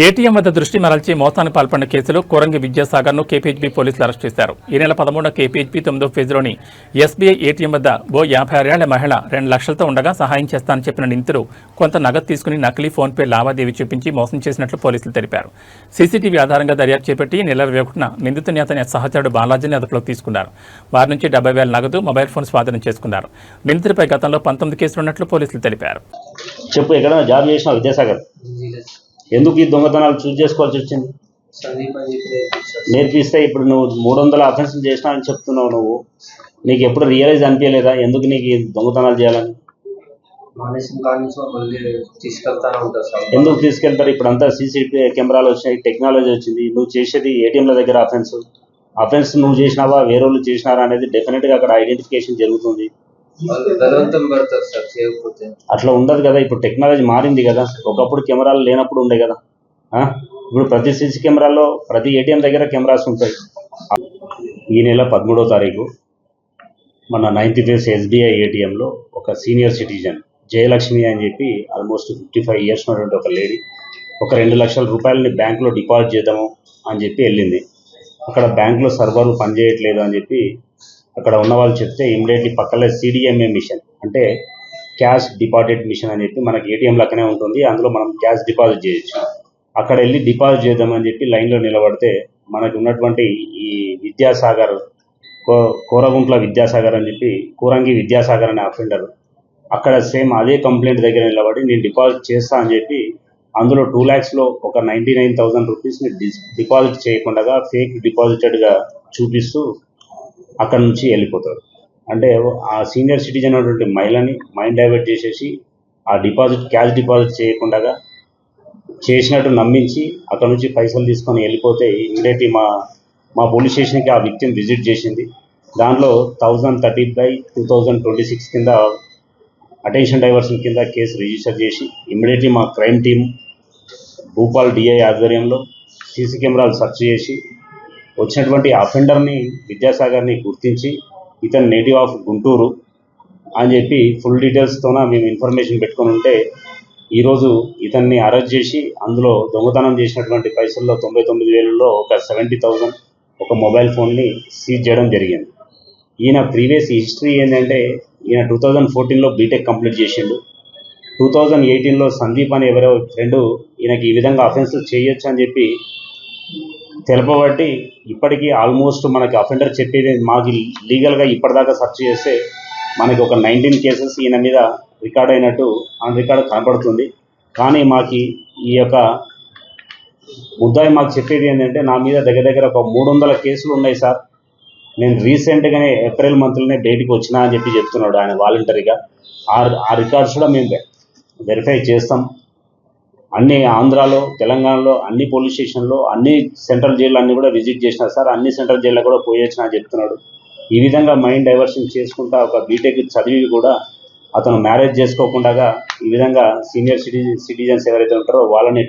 ATM వద్ద దృష్టి మరల్చి మోసానికి పాల్పడిన కేసులో కోరంగి విద్యాసాగర్ను కేపీహెచ్బీ పోలీసులు అరెస్ట్ చేశారు. ఈ నెల 13న కేపీహెచ్బీ 9వ ఫేజ్లోని ఎస్బీఐ ఏటీఎం వద్ద ఓ 56 ఏళ్ల మహిళ 2 లక్షలతో ఉండగా సహాయం చేస్తానని చెప్పిన నిందితుడు కొంత నగదు తీసుకుని నకిలీ ఫోన్పే లావాదేవీ చూపించి మోసం చేసినట్లు పోలీసులు తెలిపారు. సీసీటీవీ ఆధారంగా దర్యాప్తు చేపట్టి నెల 21న నిందితుని అతని సహచరుడు బాలాజీని అదుపులోకి తీసుకున్నారు. వారి నుంచి 70,000 నగదు, మొబైల్ ఫోన్ స్వాధీనం చేసుకున్నారు. నిందితుడిపై గతంలో 19 కేసులున్నట్లు పోలీసులు తెలిపారు. చెప్పు, ఎక్కడ జాబ్ చేసిన విద్యాసాగర్ ఎందుకు ఈ దొంగతనాలు చూస్ చేసుకోవాల్సి వచ్చింది? నేర్పిస్తే ఇప్పుడు నువ్వు 300 అఫెన్స్లు చేసినా అని చెప్తున్నావు. నువ్వు నీకు ఎప్పుడు రియలైజ్ అనిపించలేదా ఎందుకు నీకు ఈ దొంగతనాలు చేయాలని? ఎందుకు తీసుకెళ్తారు? ఇప్పుడు అంతా సీసీటీవీ కెమెరాలు వచ్చినాయి, టెక్నాలజీ వచ్చింది. నువ్వు చేసేది ఏటీఎంల దగ్గర అఫెన్స్ నువ్వు చేసినావా వేరే వాళ్ళు చేసినారా అనేది డెఫినెట్గా అక్కడ ఐడెంటిఫికేషన్ జరుగుతుంది. అట్లా ఉండదు కదా, ఇప్పుడు టెక్నాలజీ మారింది కదా. ఒకప్పుడు కెమెరాలు లేనప్పుడు ఉండే కదా. ఇప్పుడు ప్రతి సీసీ కెమెరాలో ప్రతి ఏటీఎం దగ్గర కెమెరాస్ ఉంటాయి. ఈ నెల 13వ తారీఖు మన 9th ఫేజ్ ఎస్బీఐ ఏటీఎంలో ఒక సీనియర్ సిటిజన్ జయలక్ష్మి అని చెప్పి ఆల్మోస్ట్ 55 ఇయర్స్ ఉన్నటువంటి ఒక లేడీ ఒక 2 లక్షల రూపాయలని బ్యాంకులో డిపాజిట్ చేద్దాము అని చెప్పి వెళ్ళింది. అక్కడ బ్యాంకులో సర్వర్లు పనిచేయట్లేదు అని చెప్పి అక్కడ ఉన్న వాళ్ళు చెప్తే ఇమ్మీడియట్లీ పక్కనే CDMA మిషన్ అంటే క్యాష్ డిపాజిట్ మిషన్ అని చెప్పి మనకి ఏటీఎం లెక్కనే ఉంటుంది. అందులో మనం క్యాష్ డిపాజిట్ చేయొచ్చు. అక్కడ వెళ్ళి డిపాజిట్ చేద్దామని చెప్పి లైన్లో నిలబడితే మనకి ఉన్నటువంటి ఈ విద్యాసాగర్ కోరగుంట్ల విద్యాసాగర్ అని చెప్పి కోరంగి విద్యాసాగర్ అనే అఫెండర్ అక్కడ సేమ్ అదే కంప్లైంట్ దగ్గర నిలబడి నేను డిపాజిట్ చేస్తా అని చెప్పి అందులో 2 lakhsలో ఒక 99,000 రూపీస్ని డిపాజిట్ చేయకుండా ఫేక్ డిపాజిటెడ్గా చూపిస్తూ అక్కడ నుంచి వెళ్ళిపోతాడు. అంటే ఆ సీనియర్ సిటిజన్ అనేటువంటి మహిళని మైండ్ డైవర్ట్ చేసేసి ఆ క్యాష్ డిపాజిట్ చేయకుండా చేసినట్టు నమ్మించి అక్కడ నుంచి పైసలు తీసుకొని వెళ్ళిపోతే ఇమ్మీడియట్లీ మా పోలీస్ స్టేషన్కి ఆ విక్టిమ్ విజిట్ చేసింది. దాంట్లో 1030/2026 కింద అటెన్షన్ డైవర్షన్ కింద కేసు రిజిస్టర్ చేసి ఇమ్మీడియట్లీ మా క్రైమ్ టీమ్ భూపాల్ DI ఆధ్వర్యంలో సీసీ కెమెరాలు సెర్చ్ చేసి వచ్చినటువంటి అఫెండర్ని విద్యాసాగర్ని గుర్తించి ఇతను నేటివ్ ఆఫ్ గుంటూరు అని చెప్పి ఫుల్ డీటెయిల్స్తోన మేము ఇన్ఫర్మేషన్ పెట్టుకొని ఉంటే ఈరోజు ఇతన్ని అరెస్ట్ చేసి అందులో దొంగతనం చేసినటువంటి పైసల్లో 99,000లో ఒక 70,000 ఒక మొబైల్ ఫోన్ని సీజ్ చేయడం జరిగింది. ఈయన ప్రీవియస్ హిస్టరీ ఏంటంటే ఈయన 2014లో బీటెక్ కంప్లీట్ చేసిండు. 2018లో సందీప్ అని ఎవరో ఫ్రెండు ఈయనకి ఈ విధంగా అఫెన్స్ చేయొచ్చు అని చెప్పి తెలపబట్టి ఇప్పటికీ ఆల్మోస్ట్ మనకి అఫెండర్ చెప్పేది మాకు లీగల్గా ఇప్పటిదాకా సెర్చ్ చేస్తే మనకి ఒక 19 కేసెస్ ఈయన మీద రికార్డ్ అయినట్టు ఆన్ రికార్డ్ కనపడుతుంది. కానీ మాకు ఈ యొక్క ముద్దాయి మాకు చెప్పేది ఏంటంటే నా మీద దగ్గర ఒక 300 కేసులు ఉన్నాయి సార్, నేను రీసెంట్గానే ఏప్రిల్ మంత్లోనే బయటికి వచ్చినా అని చెప్పి చెప్తున్నాడు ఆయన వాలంటరీగా. ఆ రికార్డ్స్ కూడా మేము వెరిఫై చేస్తాం. అన్ని ఆంధ్రాలో తెలంగాణలో అన్ని పోలీస్ స్టేషన్లో అన్ని సెంట్రల్ జైళ్ళు అన్నీ కూడా విజిట్ చేసినా సార్, అన్ని సెంట్రల్ జైల్లో కూడా పోయొచ్చినా అని చెప్తున్నాడు. ఈ విధంగా మైండ్ డైవర్షన్ చేసుకుంటా ఒక బీటెక్ చదివి కూడా అతను మ్యారేజ్ చేసుకోకుండా ఈ విధంగా సీనియర్ సిటిజన్స్ ఎవరైతే ఉంటారో వాళ్ళని